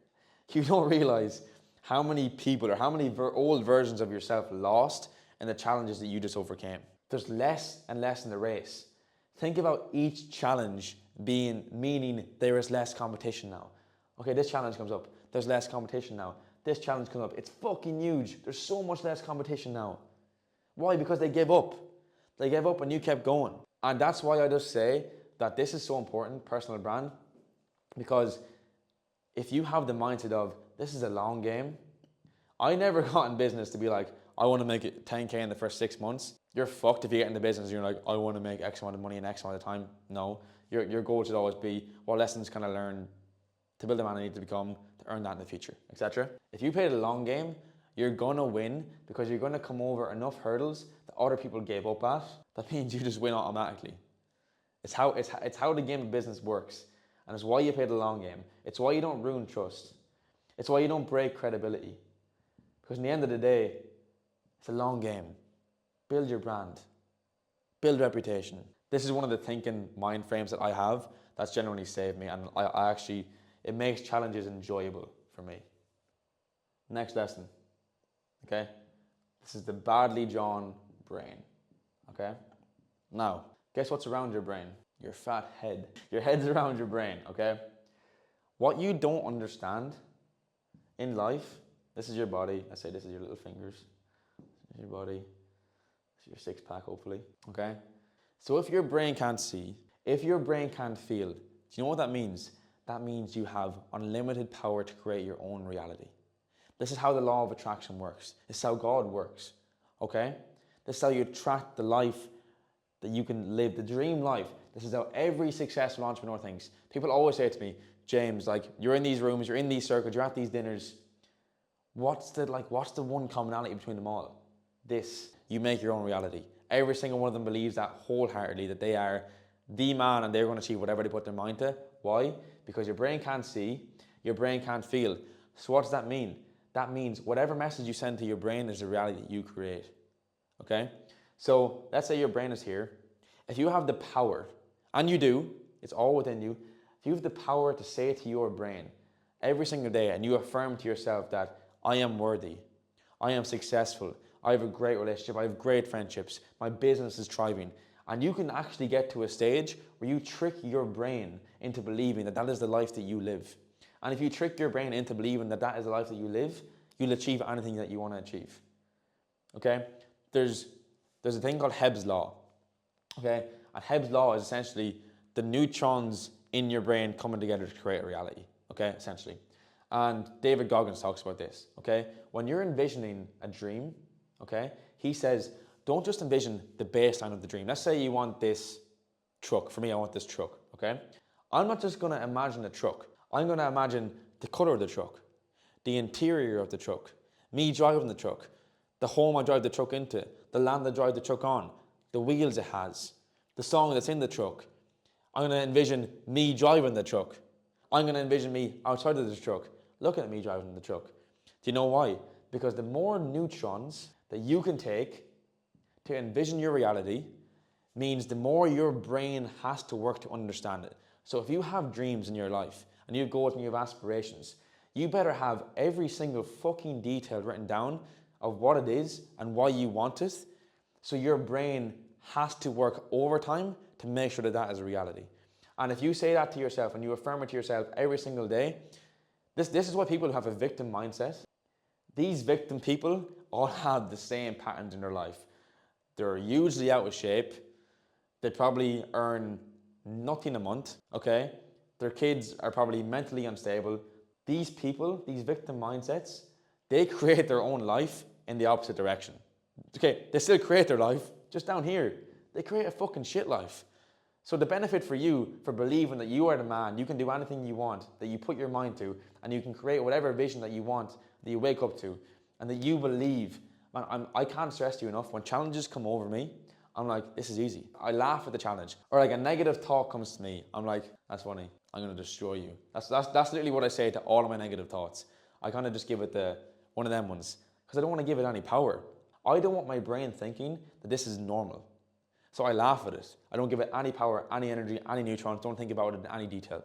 You don't realize how many people or how many old versions of yourself lost in the challenges that you just overcame. There's less and less in the race. Think about each challenge meaning there is less competition now. Okay, this challenge comes up, there's less competition now. This challenge comes up, it's fucking huge. There's so much less competition now. Why? Because they gave up. They gave up and you kept going. And that's why I just say that this is so important, personal brand, because if you have the mindset of, this is a long game. I never got in business to be like, I want to make it 10K in the first 6 months. You're fucked if you get into business and you're like, I want to make X amount of money in X amount of time. No, your goal should always be, what lessons can I learn to build the man I need to become, to earn that in the future, etc. If you play the long game, you're gonna win because you're gonna come over enough hurdles that other people gave up at. That means you just win automatically. It's how the game of business works. And it's why you play the long game. It's why you don't ruin trust. It's why you don't break credibility. Because in the end of the day, it's a long game. Build your brand. Build reputation. This is one of the thinking mind frames that I have that's genuinely saved me, and I actually, it makes challenges enjoyable for me. Next lesson, okay? This is the badly drawn brain, okay? Now, guess what's around your brain? Your fat head. Your head's around your brain, okay? What you don't understand in life, this is your body. I say this is your little fingers. This is your body. This is your six pack, hopefully, okay? So if your brain can't see, if your brain can't feel, do you know what that means? That means you have unlimited power to create your own reality. This is how the law of attraction works. This is how God works, okay? This is how you attract the life that you can live, the dream life. This is how every successful entrepreneur thinks. People always say to me, James, like, you're in these rooms, you're in these circles, you're at these dinners. What's the one commonality between them all? This, you make your own reality. Every single one of them believes that wholeheartedly, that they are the man and they're going to achieve whatever they put their mind to. Why? Because your brain can't see, your brain can't feel. So what does that mean? That means whatever message you send to your brain is the reality that you create, okay? So let's say your brain is here. If you have the power, and you do, it's all within you. If you have the power to say to your brain every single day and you affirm to yourself that I am worthy, I am successful, I have a great relationship, I have great friendships, my business is thriving, and you can actually get to a stage where you trick your brain into believing that that is the life that you live. And if you trick your brain into believing that that is the life that you live, you'll achieve anything that you want to achieve, okay? There's a thing called Hebb's Law, okay? And Hebb's Law is essentially the neutrons in your brain coming together to create a reality, okay, essentially. And David Goggins talks about this, okay? When you're envisioning a dream, okay, he says, don't just envision the baseline of the dream. Let's say you want this truck. For me, I want this truck, okay? I'm not just gonna imagine a truck. I'm gonna imagine the color of the truck, the interior of the truck, me driving the truck, the home I drive the truck into, the land I drive the truck on, the wheels it has, the song that's in the truck. I'm gonna envision me driving the truck. I'm gonna envision me outside of the truck, looking at me driving the truck. Do you know why? Because the more neutrons that you can take to envision your reality means the more your brain has to work to understand it. So if you have dreams in your life and you have goals and you have aspirations, you better have every single fucking detail written down of what it is and why you want it. So your brain has to work overtime to make sure that that is a reality. And if you say that to yourself and you affirm it to yourself every single day, this is why people who have a victim mindset. These victim people all have the same patterns in their life. They're hugely out of shape. They probably earn nothing a month, okay? Their kids are probably mentally unstable. These people, these victim mindsets, they create their own life in the opposite direction. Okay, they still create their life, just down here. They create a fucking shit life. So the benefit for you, for believing that you are the man, you can do anything you want, that you put your mind to, and you can create whatever vision that you want, that you wake up to, and that you believe. Man, I can't stress you enough, when challenges come over me, I'm like, this is easy. I laugh at the challenge. Or like a negative thought comes to me, I'm like, that's funny, I'm gonna destroy you. That's literally what I say to all of my negative thoughts. I kind of just give it one of them ones, because I don't want to give it any power. I don't want my brain thinking that this is normal. So I laugh at it. I don't give it any power, any energy, any neutrons, don't think about it in any detail.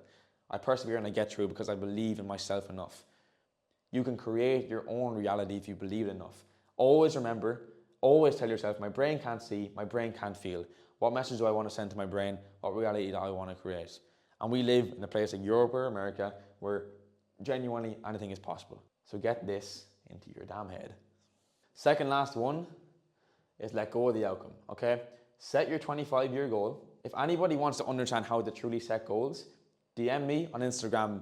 I persevere and I get through because I believe in myself enough. You can create your own reality if you believe it enough. Always remember, always tell yourself, my brain can't see, my brain can't feel. What message do I want to send to my brain? What reality do I want to create? And we live in a place like Europe or America where genuinely anything is possible. So get this into your damn head. Second last one is let go of the outcome, okay? Set your 25-year goal. If anybody wants to understand how to truly set goals, DM me on Instagram,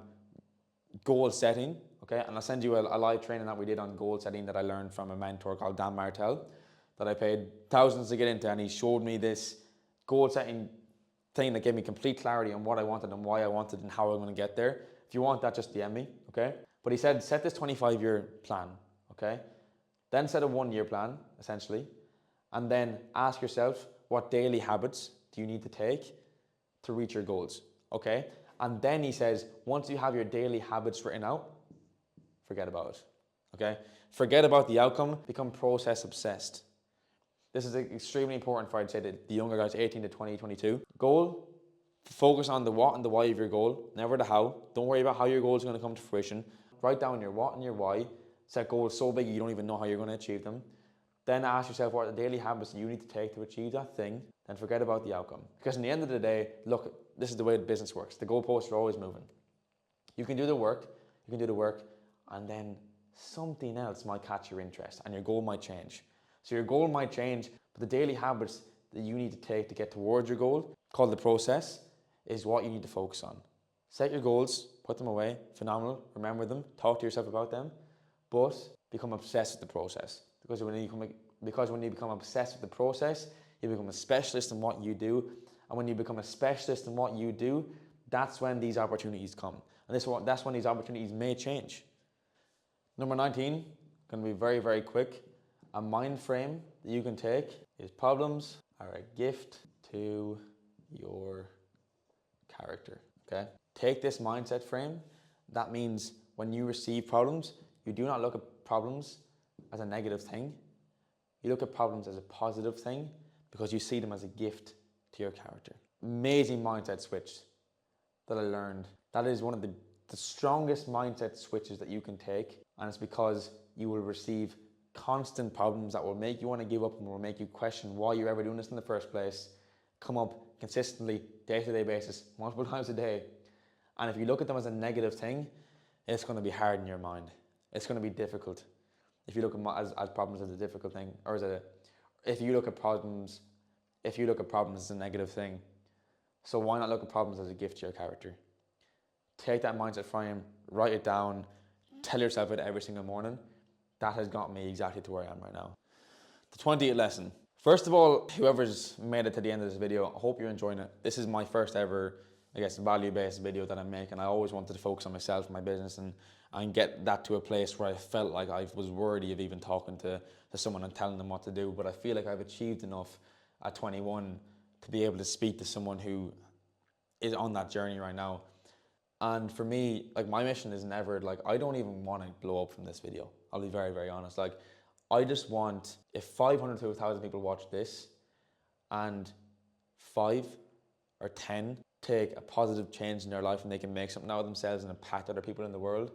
goal setting, okay? And I'll send you a live training that we did on goal setting that I learned from a mentor called Dan Martell, that I paid thousands to get into, and he showed me this goal setting thing that gave me complete clarity on what I wanted and why I wanted and how I'm going to get there. If you want that, just DM me, okay? But he said, set this 25-year plan, okay? Then set a 1-year plan, essentially, and then ask yourself, what daily habits do you need to take to reach your goals, okay? And then he says, once you have your daily habits written out, forget about it, okay? Forget about the outcome, become process obsessed. This is extremely important for, I'd say, the younger guys, 18 to 20, 22. Goal, focus on the what and the why of your goal, never the how. Don't worry about how your goal is going to come to fruition. Write down your what and your why. Set goals so big you don't even know how you're going to achieve them. Then ask yourself what are the daily habits you need to take to achieve that thing. Then forget about the outcome. Because in the end of the day, look, this is the way the business works. The goalposts are always moving. You can do the work, and then something else might catch your interest and your goal might change. So your goal might change, but the daily habits that you need to take to get towards your goal, called the process, is what you need to focus on. Set your goals, put them away, phenomenal, remember them, talk to yourself about them, but become obsessed with the process. Because when you become obsessed with the process, you become a specialist in what you do. And when you become a specialist in what you do, that's when these opportunities come. And that's when these opportunities may change. Number 19, going to be very, very quick. A mind frame that you can take is problems are a gift to your character, okay? Take this mindset frame. That means when you receive problems, you do not look at problems as a negative thing. You look at problems as a positive thing because you see them as a gift to your character. Amazing mindset switch that I learned. That is one of the strongest mindset switches that you can take, and it's because you will receive constant problems that will make you want to give up and will make you question why you're ever doing this in the first place, come up consistently, day-to-day basis, multiple times a day. And if you look at them as a negative thing, it's going to be hard in your mind. It's going to be difficult. If you look at problems as a difficult thing, or if you look at problems as a negative thing, so why not look at problems as a gift to your character? Take that mindset frame, write it down, tell yourself it every single morning. That has got me exactly to where I am right now. The 20th lesson. First of all, whoever's made it to the end of this video, I hope you're enjoying it. This is my first ever, value-based video that I'm making. I always wanted to focus on myself and my business and get that to a place where I felt like I was worthy of even talking to someone and telling them what to do. But I feel like I've achieved enough at 21 to be able to speak to someone who is on that journey right now. And for me, my mission is never, I don't even want to blow up from this video. I'll be very, very honest. I just want, if 500 to 1,000 people watch this and 5 or 10 take a positive change in their life and they can make something out of themselves and impact other people in the world,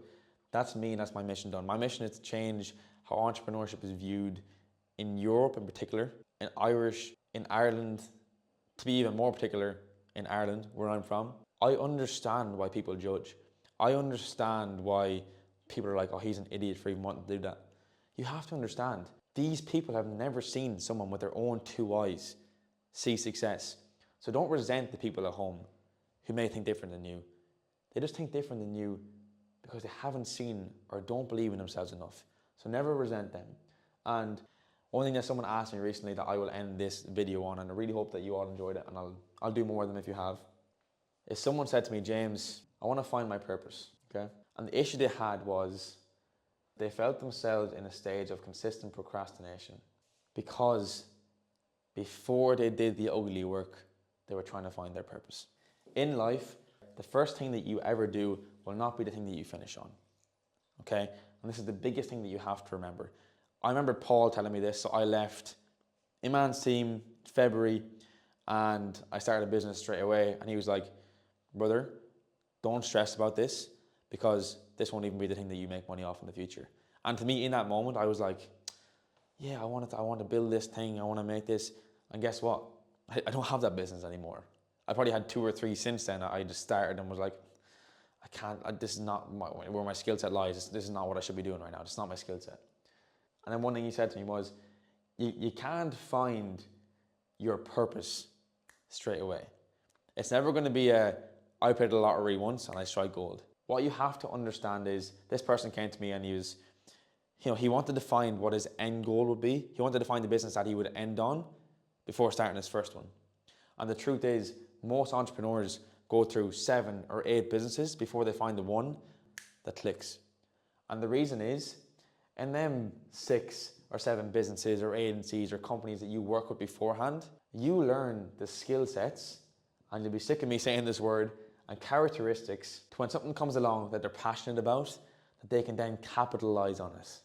that's me and that's my mission done. My mission is to change how entrepreneurship is viewed in Europe in particular, in Ireland, to be even more particular, in Ireland, where I'm from. I understand why people judge. I understand why people are like, oh, he's an idiot for even wanting to do that. You have to understand, these people have never seen someone with their own two eyes see success. So don't resent the people at home who may think different than you. They just think different than you because they haven't seen or don't believe in themselves enough. So never resent them. And one thing that someone asked me recently that I will end this video on, and I really hope that you all enjoyed it, and I'll do more of them if you have, is someone said to me, James, I want to find my purpose, okay? And the issue they had was they felt themselves in a stage of consistent procrastination because before they did the ugly work, they were trying to find their purpose. In life, the first thing that you ever do will not be the thing that you finish on, okay? And this is the biggest thing that you have to remember. I remember Paul telling me this, so I left Iman's team February and I started a business straight away, and he was like, brother, don't stress about this because this won't even be the thing that you make money off in the future. And to me, in that moment, I was like, yeah, I want to build this thing, I want to make this. And guess what? I don't have that business anymore. I probably had 2 or 3 since then. I just started and was like, this is not where my skill set lies. This is not what I should be doing right now. It's not my skill set. And then one thing he said to me was, you can't find your purpose straight away. It's never going to be I played the lottery once and I strike gold. What you have to understand is, this person came to me and he wanted to find what his end goal would be. He wanted to find the business that he would end on before starting his first one. And the truth is, most entrepreneurs go through 7 or 8 businesses before they find the one that clicks. And the reason is, in them 6 or 7 businesses or agencies or companies that you work with beforehand, you learn the skill sets, and you'll be sick of me saying this word, and characteristics to when something comes along that they're passionate about, that they can then capitalize on it,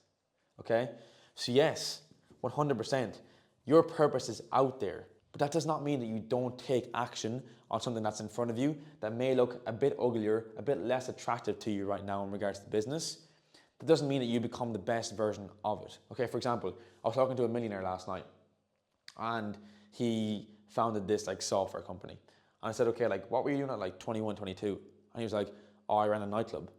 okay? So yes, 100%, your purpose is out there, but that does not mean that you don't take action on something that's in front of you that may look a bit uglier, a bit less attractive to you right now in regards to business. That doesn't mean that you become the best version of it. Okay, for example, I was talking to a millionaire last night and he founded this software company. And I said, okay, what were you doing at 21, 22? And he was like, oh, I ran a nightclub.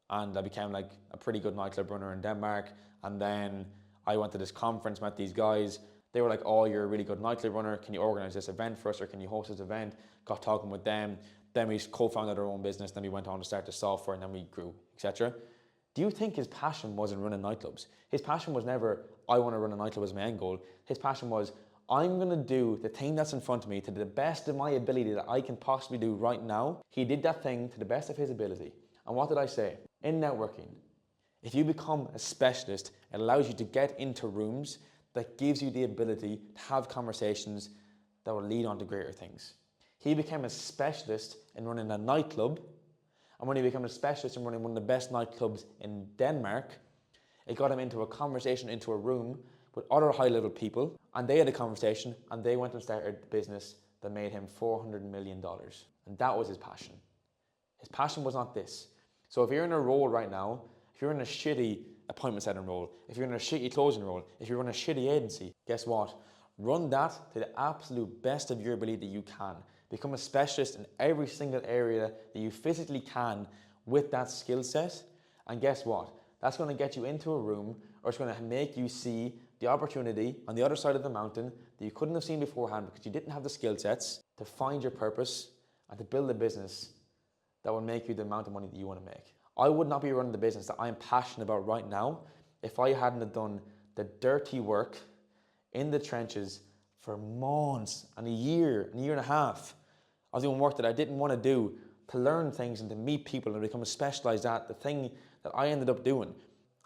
And I became a pretty good nightclub runner in Denmark. And then I went to this conference, met these guys. They were like, oh, you're a really good nightclub runner. Can you organize this event for us, or can you host this event? Got talking with them. Then we co-founded our own business. Then we went on to start the software, and then we grew, etc. Do you think his passion wasn't running nightclubs? His passion was never, I want to run a nightclub as my end goal. His passion was, I'm going to do the thing that's in front of me to the best of my ability that I can possibly do right now. He did that thing to the best of his ability. And what did I say? In networking, if you become a specialist, it allows you to get into rooms that gives you the ability to have conversations that will lead on to greater things. He became a specialist in running a nightclub, and when he became a specialist in running one of the best nightclubs in Denmark, it got him into a conversation, into a room with other high-level people, and they had a conversation, and they went and started a business that made him $400 million. And that was his passion. His passion was not this. So if you're in a role right now, if you're in a shitty appointment setting role, if you're in a shitty closing role, if you're in a shitty agency, guess what? Run that to the absolute best of your ability that you can. Become a specialist in every single area that you physically can with that skill set. And guess what? That's going to get you into a room, or it's going to make you see the opportunity on the other side of the mountain that you couldn't have seen beforehand because you didn't have the skill sets to find your purpose and to build a business that will make you the amount of money that you want to make. I would not be running the business that I'm passionate about right now if I hadn't have done the dirty work in the trenches for months and a year and a half. I was doing work that I didn't want to do, to learn things and to meet people and become specialized at the thing that I ended up doing.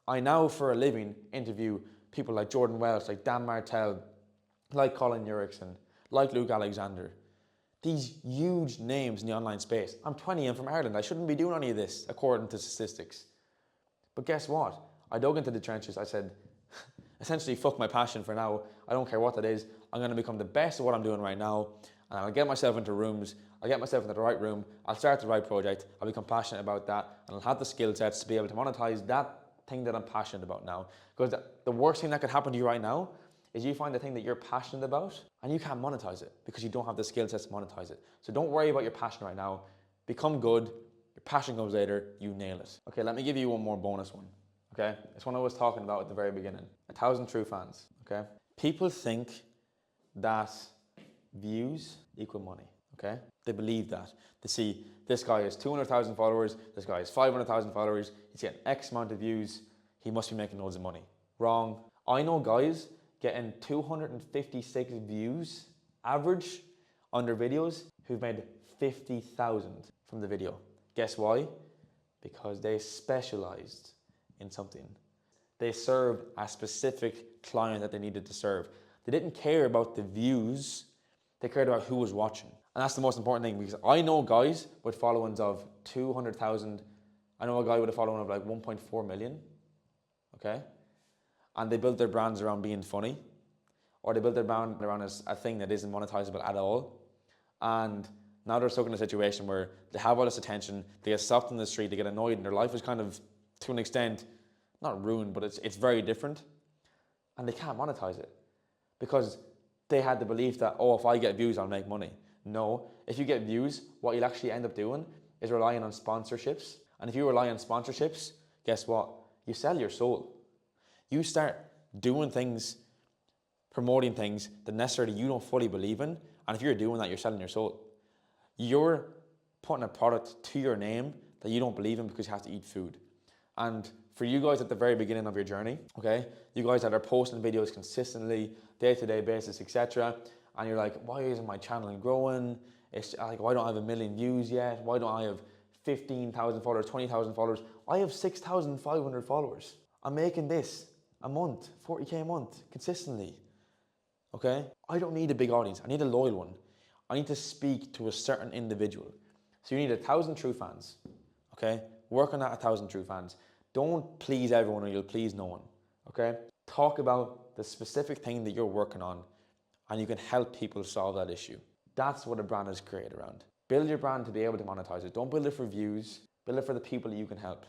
I now, for a living, interview people like Jordan Welch, like Dan Martell, like Colin Erickson, like Luke Alexander. These huge names in the online space. I'm 20, I'm from Ireland. I shouldn't be doing any of this according to statistics. But guess what? I dug into the trenches. I said, essentially, fuck my passion for now. I don't care what that is. I'm going to become the best of what I'm doing right now. And I'll get myself into rooms. I'll get myself into the right room. I'll start the right project. I'll become passionate about that. And I'll have the skill sets to be able to monetize that thing that I'm passionate about now. Because the worst thing that could happen to you right now is you find the thing that you're passionate about and you can't monetize it because you don't have the skill sets to monetize it. So don't worry about your passion right now. Become good. Your passion comes later. You nail it. Okay, let me give you one more bonus one. Okay, it's one I was talking about at the very beginning. 1,000 true fans. Okay, people think that views equal money. Okay, they believe that. They see this guy has 200,000 followers, this guy has 500,000 followers, he's getting X amount of views, he must be making loads of money. Wrong. I know guys getting 256 views average on their videos who've made 50,000 from the video. Guess why? Because they specialized in something. They served a specific client that they needed to serve. They didn't care about the views, they cared about who was watching. And that's the most important thing, because I know guys with followings of 200,000. I know a guy with a following of like 1.4 million, okay? And they built their brands around being funny, or they built their brand around a thing that isn't monetizable at all. And now they're stuck in a situation where they have all this attention, they get stopped in the street, they get annoyed, and their life is kind of, to an extent, not ruined, but it's very different. And they can't monetize it because they had the belief that, oh, if I get views, I'll make money. No, if you get views, what you'll actually end up doing is relying on sponsorships. And if you rely on sponsorships, guess what? You sell your soul. You start doing things, promoting things that necessarily you don't fully believe in. And if you're doing that, you're selling your soul. You're putting a product to your name that you don't believe in because you have to eat food. And for you guys at the very beginning of your journey, okay, you guys that are posting videos consistently, day-to-day basis, etc., and you're like, why isn't my channel growing? It's like, why don't I have 1 million views yet? Why don't I have 15,000 followers, 20,000 followers? I have 6,500 followers. I'm making this a month, 40K a month, consistently, okay? I don't need a big audience. I need a loyal one. I need to speak to a certain individual. So you need 1,000 true fans, okay? Work on that 1,000 true fans. Don't please everyone or you'll please no one, okay? Talk about the specific thing that you're working on and you can help people solve that issue. That's what a brand is created around. Build your brand to be able to monetize it. Don't build it for views. Build it for the people that you can help.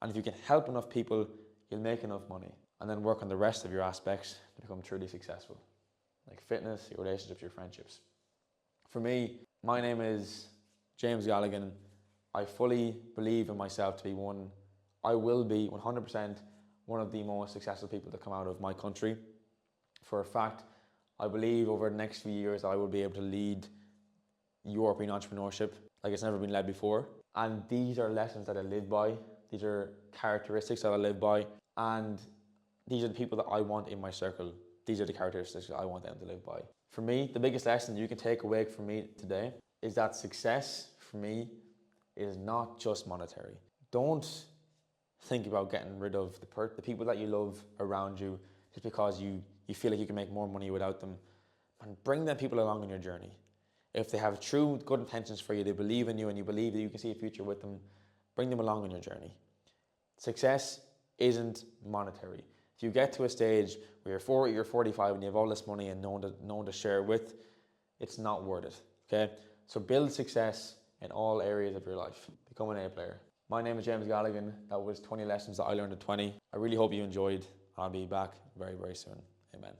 And if you can help enough people, you'll make enough money. And then work on the rest of your aspects to become truly successful. Like fitness, your relationships, your friendships. For me, my name is James Galligan. I fully believe in myself to be I will be 100% one of the most successful people to come out of my country. For a fact, I believe over the next few years I will be able to lead European entrepreneurship like it's never been led before. And these are lessons that I live by. These are characteristics that I live by. And these are the people that I want in my circle. These are the characteristics that I want them to live by. For me, the biggest lesson you can take away from me today is that success for me is not just monetary. Don't think about getting rid of the people that you love around you just because you feel like you can make more money without them. And bring them people along on your journey. If they have true good intentions for you, they believe in you and you believe that you can see a future with them, bring them along on your journey. Success isn't monetary. If you get to a stage where you're 40, you're 45 and you have all this money and no one to share with, it's not worth it, okay? So build success in all areas of your life. Become an A player. My name is James Galligan. That was 20 lessons that I learned at 20. I really hope you enjoyed. I'll be back very, very soon. Amen.